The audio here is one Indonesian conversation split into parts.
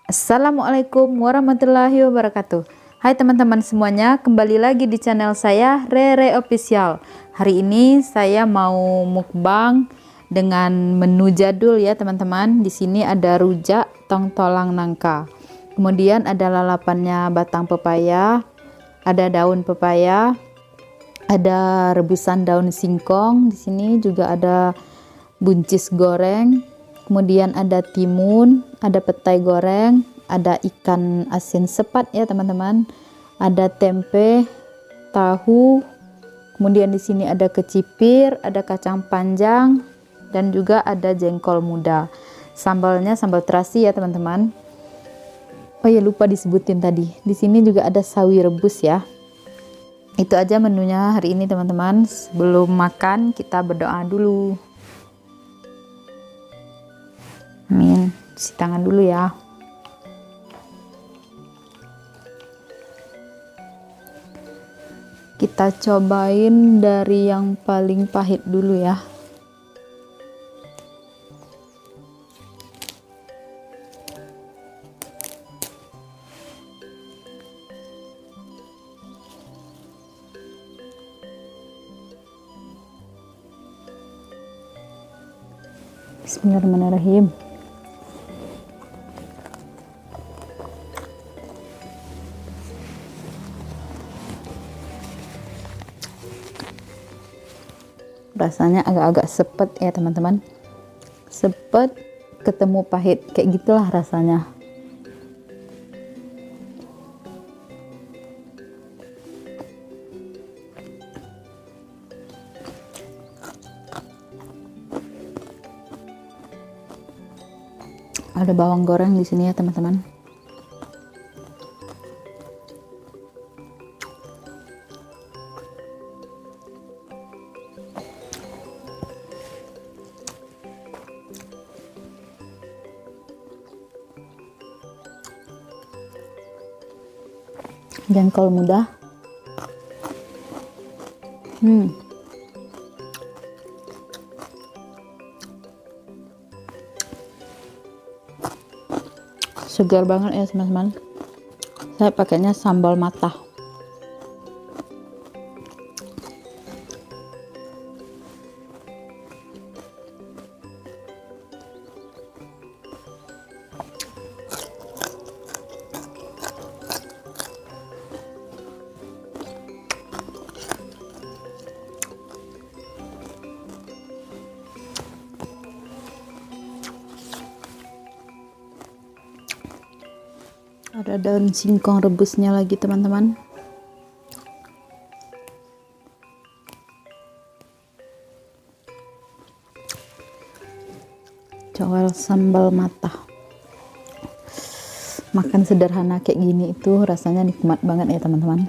Assalamualaikum warahmatullahi wabarakatuh. Hai teman-teman semuanya, kembali lagi di channel saya Rere Official. Hari ini saya mau mukbang dengan menu jadul ya teman-teman. Di sini ada rujak tongtolang nangka. Kemudian ada lalapannya batang pepaya, ada daun pepaya, ada rebusan daun singkong. Di sini juga ada buncis goreng. Kemudian ada timun, ada petai goreng, ada ikan asin sepat ya teman-teman, ada tempe, tahu, kemudian di sini ada kecipir, ada kacang panjang, dan juga ada jengkol muda. Sambalnya sambal terasi ya teman-teman. Oh ya, lupa disebutin tadi. Di sini juga ada sawi rebus ya. Itu aja menunya hari ini teman-teman. Sebelum makan kita berdoa dulu. Amin. Cuci tangan dulu ya. Kita cobain dari yang paling pahit dulu ya. Bismillahirrahmanirrahim. Rasanya agak-agak sepet ya teman-teman, sepet ketemu pahit, kayak gitulah rasanya. Ada bawang goreng di sini ya teman-teman. Jengkol muda. Segar banget ya teman-teman. Saya pakainya sambal matah. Ada daun singkong rebusnya lagi teman-teman. Coel sambal matah. Makan sederhana kayak gini itu rasanya nikmat banget ya teman-teman.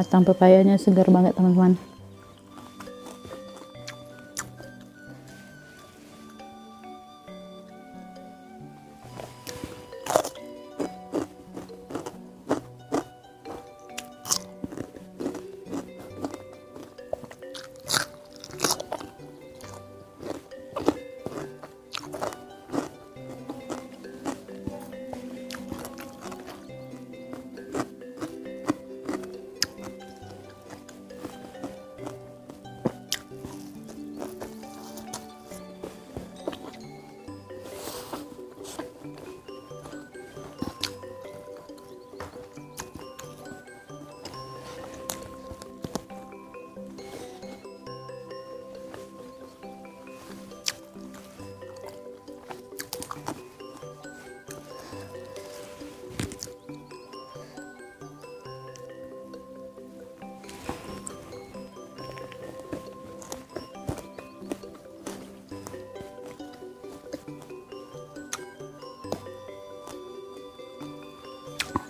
Batang pepayanya segar banget teman-teman.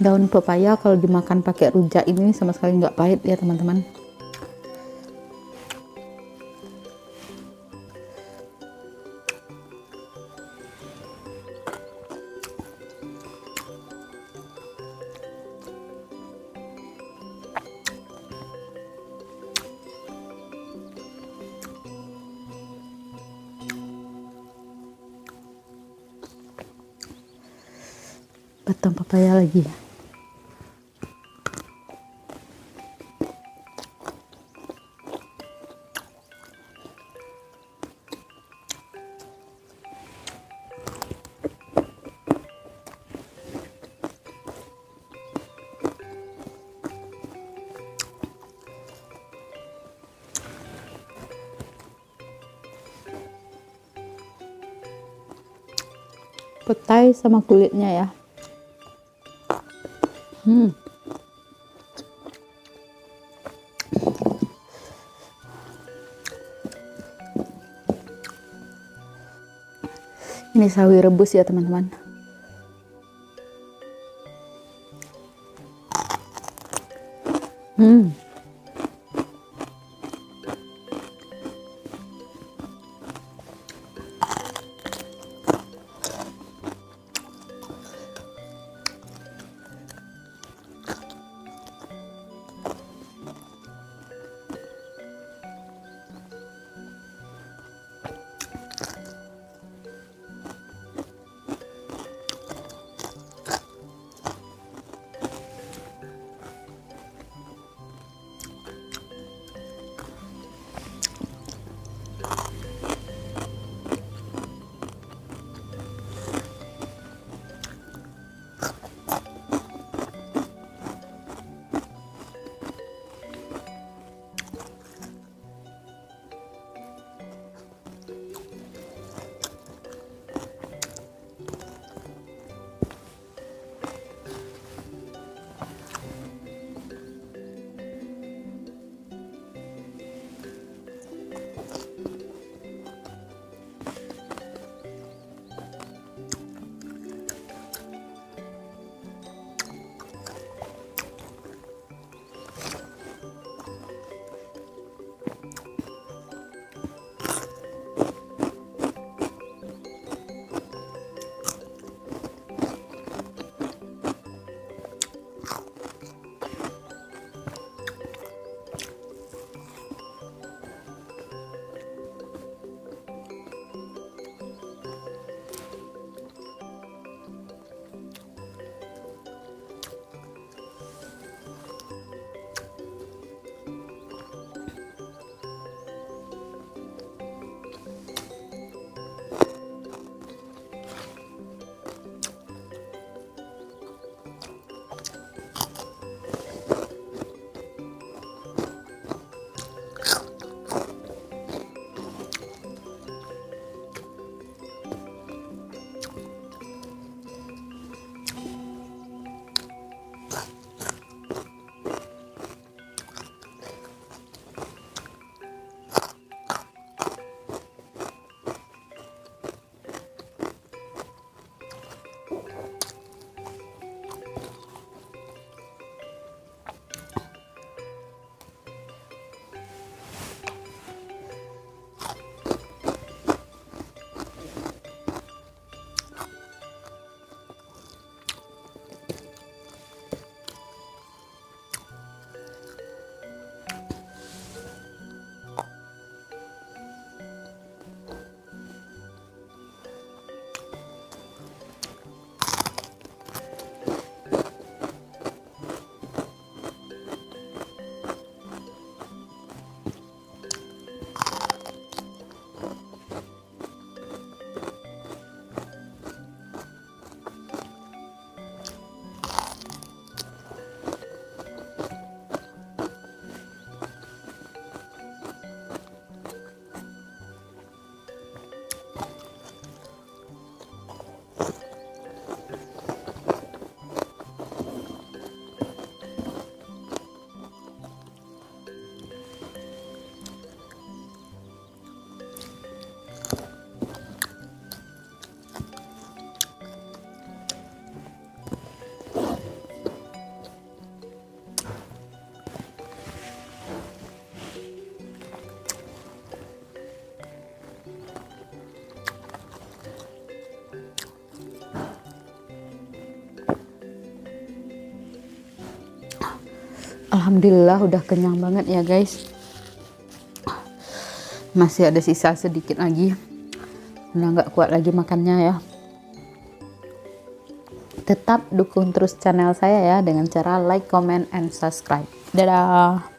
Daun pepaya kalau dimakan pakai rujak ini sama sekali nggak pahit ya teman-teman. Batang pepaya lagi. Petai sama kulitnya ya. Ini sawi rebus ya teman-teman. Alhamdulillah udah kenyang banget ya guys. Masih ada sisa sedikit lagi, udah nggak kuat lagi makannya ya. Tetap dukung terus channel saya ya dengan cara like, comment, and subscribe. Dadah.